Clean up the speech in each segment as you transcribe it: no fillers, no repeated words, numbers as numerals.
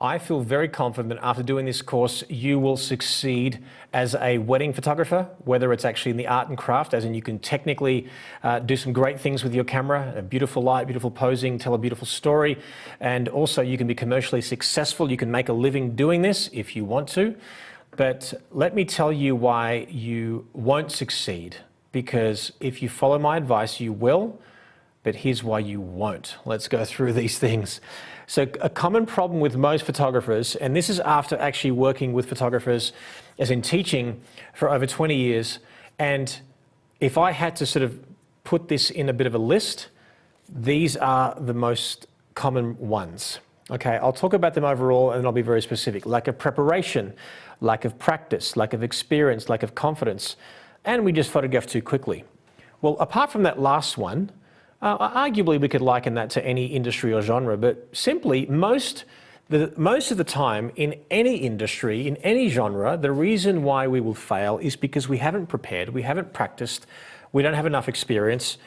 I feel very confident that after doing this course, you will succeed as a wedding photographer, whether it's actually in the art and craft, as in you can technically do some great things with your camera, a beautiful light, beautiful posing, tell a beautiful story, and also you can be commercially successful. You can make a living doing this if you want to. But let me tell you why you won't succeed, because if you follow my advice, you will, but here's why you won't. Let's go through these things. So a common problem with most photographers, and this is after actually working with photographers as in teaching for over 20 years, and if I had to sort of put this in a bit of a list, these are the most common ones. Okay, I'll talk about them overall and I'll be very specific. Lack of preparation, lack of practice, lack of experience, lack of confidence, and we just photograph too quickly. Well, apart from that last one, arguably we could liken that to any industry or genre, but simply most of the time in any industry, in any genre, the reason why we will fail is because we haven't prepared, we haven't practiced, we don't have enough experience,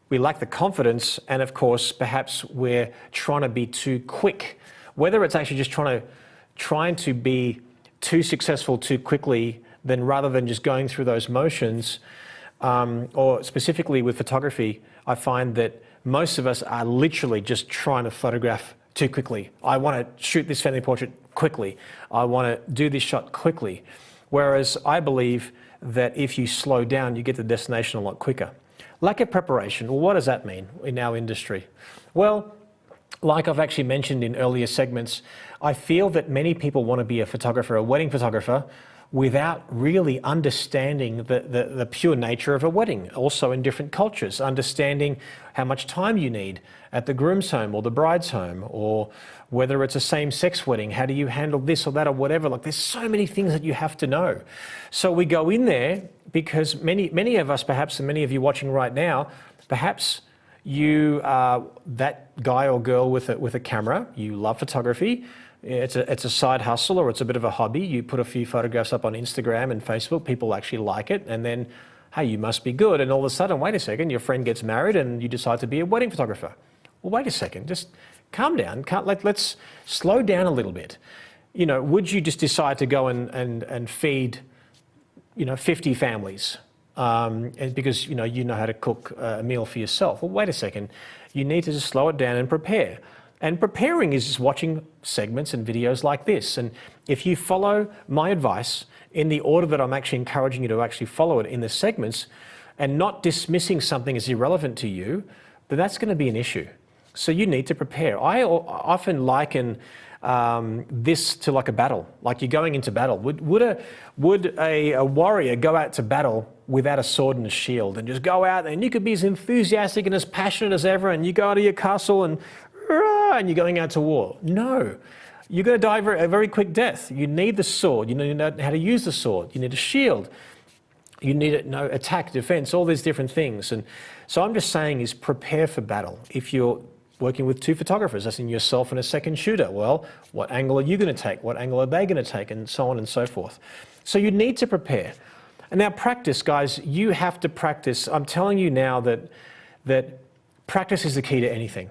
we lack the confidence, and of course, perhaps we're trying to be too quick. Whether it's actually just trying to be too successful too quickly, then rather than just going through those motions, or specifically with photography, I find that most of us are literally just trying to photograph too quickly. I want to shoot this family portrait quickly. I want to do this shot quickly. Whereas I believe that if you slow down, you get to the destination a lot quicker. Lack of preparation. Well, what does that mean in our industry? Well, like I've actually mentioned in earlier segments, I feel that many people want to be a photographer, a wedding photographer, without really understanding the pure nature of a wedding, also in different cultures, understanding how much time you need at the groom's home or the bride's home, or whether it's a same-sex wedding, how do you handle this or that or whatever. Like, there's so many things that you have to know. So we go in there because many of us, perhaps, and many of you watching right now, perhaps you are that guy or girl with a camera, you love photography, it's a side hustle or it's a bit of a hobby. You put a few photographs up on Instagram and Facebook, people actually like it, and then, hey, you must be good. And all of a sudden, wait a second, your friend gets married and you decide to be a wedding photographer. Well, wait a second, just calm down. Let's slow down a little bit. You know, would you just decide to go and feed, 50 families? And because, you know how to cook a meal for yourself. Well, wait a second, you need to just slow it down and prepare. And preparing is just watching segments and videos like this. And if you follow my advice in the order that I'm actually encouraging you to actually follow it in the segments and not dismissing something as irrelevant to you, then that's going to be an issue. So you need to prepare. I often liken this to like a battle, like you're going into battle. Would a warrior go out to battle without a sword and a shield and just go out and you could be as enthusiastic and as passionate as ever and you go to your castle and you're going out to war? No. You're going to die a very quick death. You need the sword. You need to know how to use the sword. You need a shield. You need to know attack, defense, all these different things. And so I'm just saying is prepare for battle. If you're working with two photographers, that's in yourself and a second shooter, well, what angle are you going to take? What angle are they going to take? And so on and so forth. So you need to prepare. And now practice, guys. You have to practice. I'm telling you now that practice is the key to anything.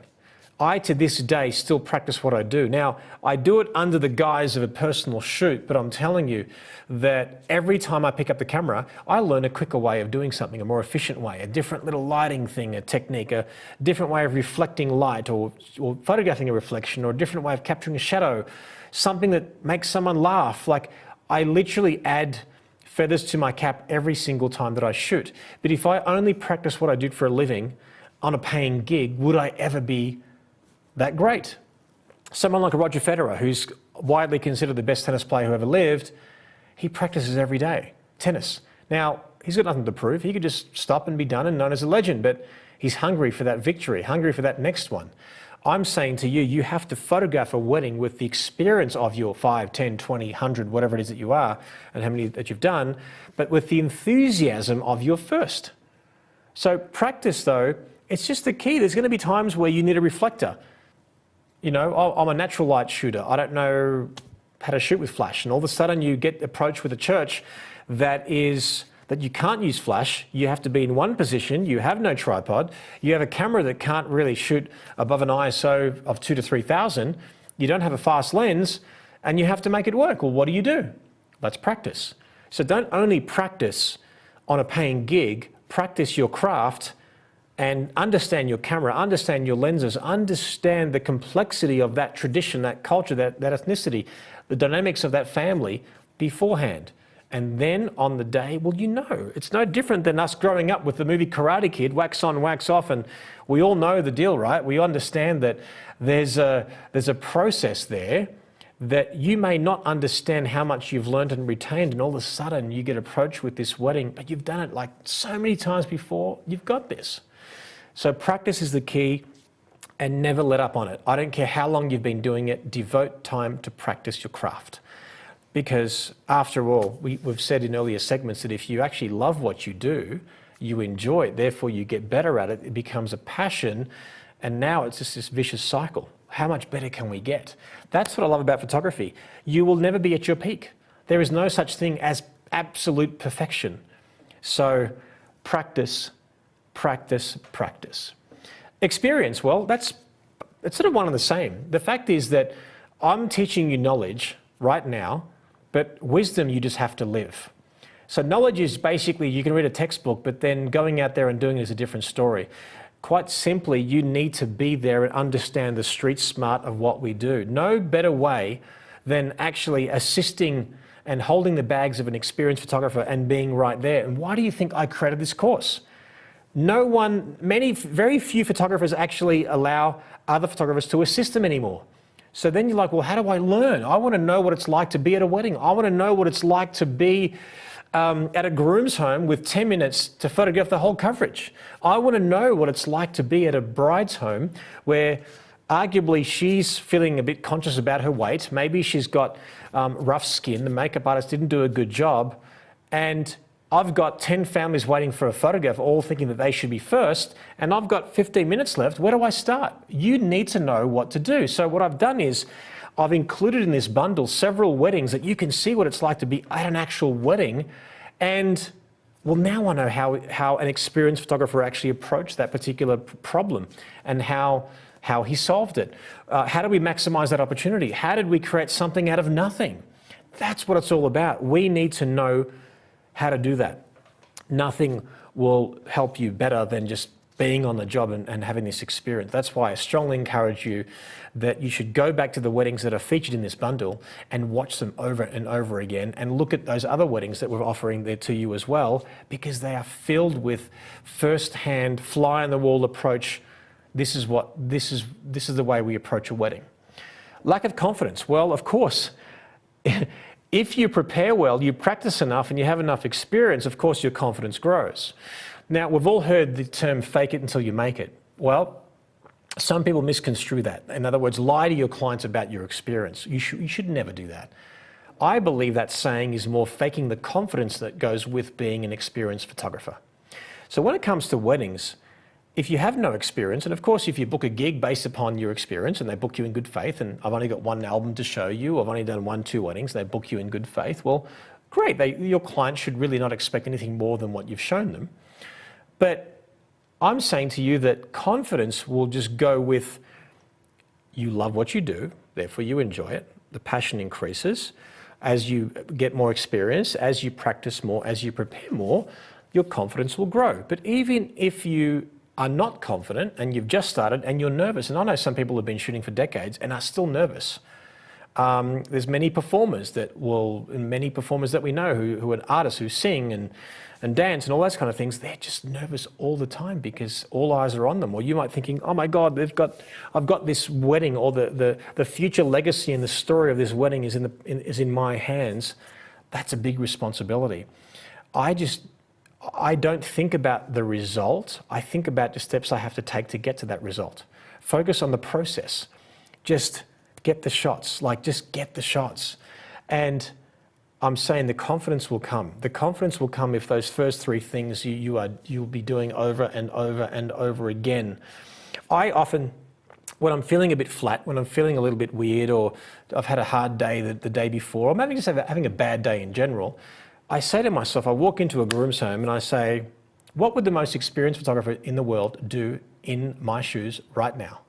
I, to this day, still practice what I do. Now, I do it under the guise of a personal shoot, but I'm telling you that every time I pick up the camera, I learn a quicker way of doing something, a more efficient way, a different little lighting thing, a technique, a different way of reflecting light or photographing a reflection, or a different way of capturing a shadow, something that makes someone laugh. Like, I literally add feathers to my cap every single time that I shoot. But if I only practice what I do for a living on a paying gig, would I ever be that great? Someone like Roger Federer, who's widely considered the best tennis player who ever lived, he practices every day, tennis. Now, he's got nothing to prove. He could just stop and be done and known as a legend, but he's hungry for that victory, hungry for that next one. I'm saying to you, you have to photograph a wedding with the experience of your 5, 10, 20, 100, whatever it is that you are, and how many that you've done, but with the enthusiasm of your first. So practice, though, it's just the key. There's going to be times where you need a reflector. You know, I'm a natural light shooter. I don't know how to shoot with flash. And all of a sudden you get approached with a church that you can't use flash. You have to be in one position. You have no tripod. You have a camera that can't really shoot above an ISO of 2,000 to 3,000. You don't have a fast lens and you have to make it work. Well, what do? Let's practice. So don't only practice on a paying gig, practice your craft and understand your camera, understand your lenses, understand the complexity of that tradition, that culture, that ethnicity, the dynamics of that family beforehand. And then on the day, well, you know, it's no different than us growing up with the movie Karate Kid, wax on, wax off, and we all know the deal, right? We understand that there's a process there that you may not understand how much you've learned and retained, and all of a sudden you get approached with this wedding, but you've done it like so many times before, you've got this. So practice is the key, and never let up on it. I don't care how long you've been doing it, devote time to practice your craft. Because after all, we've said in earlier segments that if you actually love what you do, you enjoy it, therefore you get better at it, it becomes a passion, and now it's just this vicious cycle. How much better can we get? That's what I love about photography. You will never be at your peak. There is no such thing as absolute perfection. So practice, practice, practice. Experience, well, it's sort of one and the same. The fact is that I'm teaching you knowledge right now, but wisdom you just have to live. So knowledge is basically, you can read a textbook, but then going out there and doing it is a different story. Quite simply, you need to be there and understand the street smart of what we do. No better way than actually assisting and holding the bags of an experienced photographer and being right there. And why do you think I created this course? Very few photographers actually allow other photographers to assist them anymore. So then you're like, well, how do I learn? I want to know what it's like to be at a wedding. I want to know what it's like to be at a groom's home with 10 minutes to photograph the whole coverage. I want to know what it's like to be at a bride's home where arguably she's feeling a bit conscious about her weight. Maybe she's got rough skin. The makeup artist didn't do a good job. And I've got 10 families waiting for a photograph, all thinking that they should be first, and I've got 15 minutes left. Where do I start? You need to know what to do. So what I've done is I've included in this bundle several weddings that you can see what it's like to be at an actual wedding. And well, now I know how an experienced photographer actually approached that particular problem and how he solved it. How do we maximize that opportunity? How did we create something out of nothing? That's what it's all about. We need to know how to do that. Nothing will help you better than just being on the job and having this experience. That's why I strongly encourage you that you should go back to the weddings that are featured in this bundle and watch them over and over again, and look at those other weddings that we're offering there to you as well, because they are filled with first-hand, fly-on-the-wall approach. This is the way we approach a wedding. Lack of confidence. Well, of course, if you prepare well, you practice enough, and you have enough experience, of course your confidence grows. Now, we've all heard the term fake it until you make it. Well, some people misconstrue that. In other words, lie to your clients about your experience. You should never do that. I believe that saying is more faking the confidence that goes with being an experienced photographer. So when it comes to weddings, if you have no experience, and of course if you book a gig based upon your experience and they book you in good faith, and I've only got one album to show you, I've only done 1-2 weddings, they book you in good faith, well, great, your client should really not expect anything more than what you've shown them. But I'm saying to you that confidence will just go with, you love what you do, therefore you enjoy it, the passion increases. As you get more experience, as you practice more, as you prepare more, your confidence will grow. But even if you are not confident and you've just started and you're nervous, and I know some people have been shooting for decades and are still nervous. There's many performers that we know who are artists who sing and dance and all those kind of things. They're just nervous all the time because all eyes are on them. Or you might thinking, oh my God, I've got this wedding, or the future legacy and the story of this wedding is in my hands. That's a big responsibility. I don't think about the result. I think about the steps I have to take to get to that result. Focus on the process. Just get the shots, just get the shots. And I'm saying the confidence will come. The confidence will come if those first three things you'll be doing over and over and over again. I often, when I'm feeling a bit flat, when I'm feeling a little bit weird, or I've had a hard day the day before, or maybe just having a bad day in general, I say to myself, I walk into a groom's home and I say, what would the most experienced photographer in the world do in my shoes right now?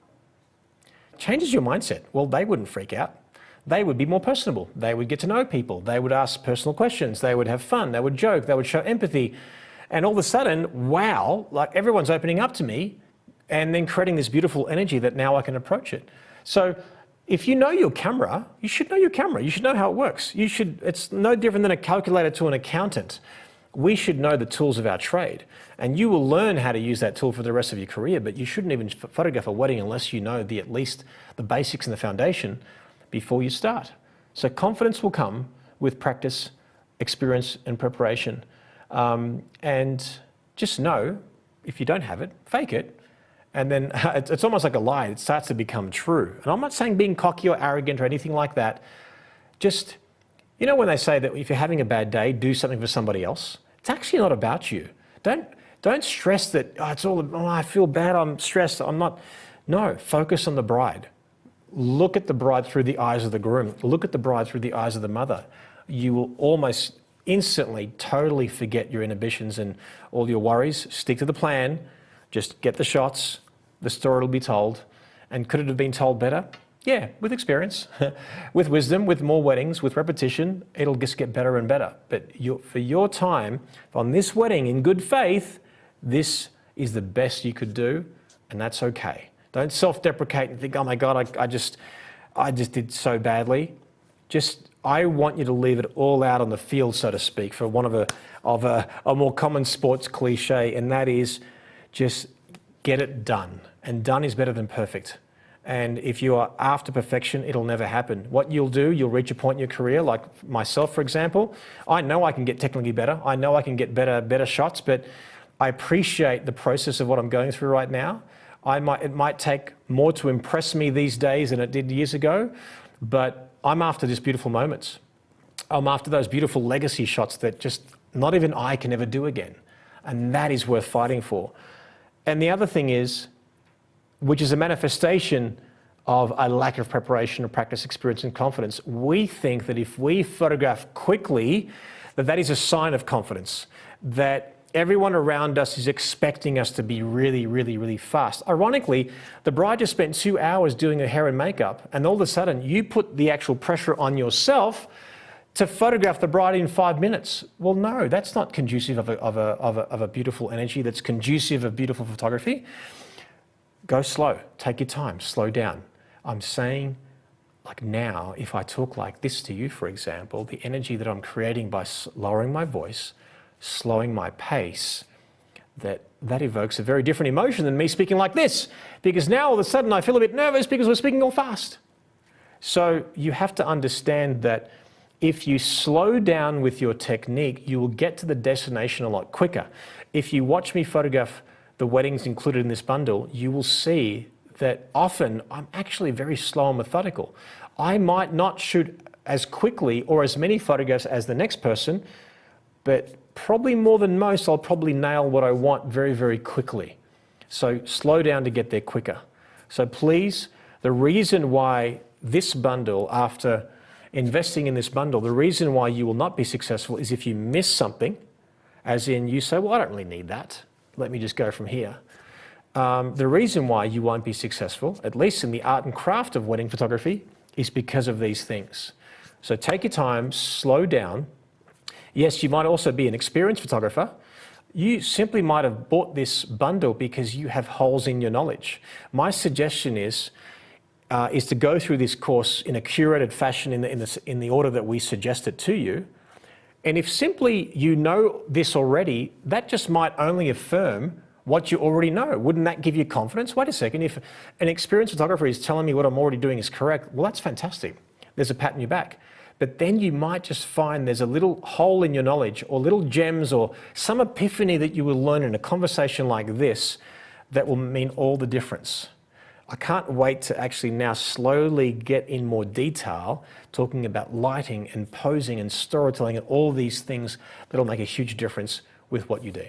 changes your mindset. Well, they wouldn't freak out. They would be more personable. They would get to know people. They would ask personal questions. They would have fun. They would joke. They would show empathy. And all of a sudden, wow, like everyone's opening up to me and then creating this beautiful energy that now I can approach it. So if you know your camera, you should know your camera. You should know how it works. It's no different than a calculator to an accountant. We should know the tools of our trade. And you will learn how to use that tool for the rest of your career, but you shouldn't even photograph a wedding unless you know at least the basics and the foundation before you start. So confidence will come with practice, experience, and preparation. And just know, if you don't have it, fake it. And then it's almost like a lie. It starts to become true. And I'm not saying being cocky or arrogant or anything like that. Just, you know when they say that if you're having a bad day, do something for somebody else? It's actually not about you. Don't stress that, I feel bad, I'm stressed, I'm not. No, focus on the bride. Look at the bride through the eyes of the groom. Look at the bride through the eyes of the mother. You will almost instantly totally forget your inhibitions and all your worries. Stick to the plan. Just get the shots. The story will be told. And could it have been told better? Yeah, with experience, with wisdom, with more weddings, with repetition, it'll just get better and better. But for your time on this wedding in good faith, this is the best you could do, and that's okay. Don't self-deprecate and think, oh my God, I just did so badly. I want you to leave it all out on the field, so to speak, for one of a more common sports cliche, and that is just get it done. And done is better than perfect. And if you are after perfection, it'll never happen. What you'll do, you'll reach a point in your career, like myself, for example. I know I can get technically better. I know I can get better shots, but I appreciate the process of what I'm going through right now. It might take more to impress me these days than it did years ago, but I'm after these beautiful moments. I'm after those beautiful legacy shots that just not even I can ever do again. And that is worth fighting for. And the other thing is, which is a manifestation of a lack of preparation, of practice, experience, and confidence. We think that if we photograph quickly, that is a sign of confidence, that everyone around us is expecting us to be really, really, really fast. Ironically, the bride just spent 2 hours doing her hair and makeup, and all of a sudden you put the actual pressure on yourself to photograph the bride in 5 minutes. Well, no, that's not conducive of a beautiful energy, that's conducive of beautiful photography. Go slow, take your time, slow down. I'm saying, like now, if I talk like this to you, for example, the energy that I'm creating by lowering my voice, slowing my pace, that evokes a very different emotion than me speaking like this. Because now all of a sudden I feel a bit nervous because we're speaking all fast. So you have to understand that if you slow down with your technique, you will get to the destination a lot quicker. If you watch me photograph the weddings included in this bundle, you will see that often I'm actually very slow and methodical. I might not shoot as quickly or as many photographs as the next person, but probably more than most, I'll probably nail what I want very, very quickly. So slow down to get there quicker. So please, the reason why this bundle, after investing in this bundle, the reason why you will not be successful is if you miss something, as in you say, well, I don't really need that. Let me just go from here. The reason why you won't be successful, at least in the art and craft of wedding photography, is because of these things. So take your time, slow down. Yes, you might also be an experienced photographer. You simply might have bought this bundle because you have holes in your knowledge. My suggestion is to go through this course in a curated fashion in the order that we suggest it to you. And if simply you know this already, that just might only affirm what you already know. Wouldn't that give you confidence? Wait a second, if an experienced photographer is telling me what I'm already doing is correct, well, that's fantastic. There's a pat on your back. But then you might just find there's a little hole in your knowledge or little gems or some epiphany that you will learn in a conversation like this that will mean all the difference. I can't wait to actually now slowly get in more detail, talking about lighting and posing and storytelling and all these things that'll make a huge difference with what you do.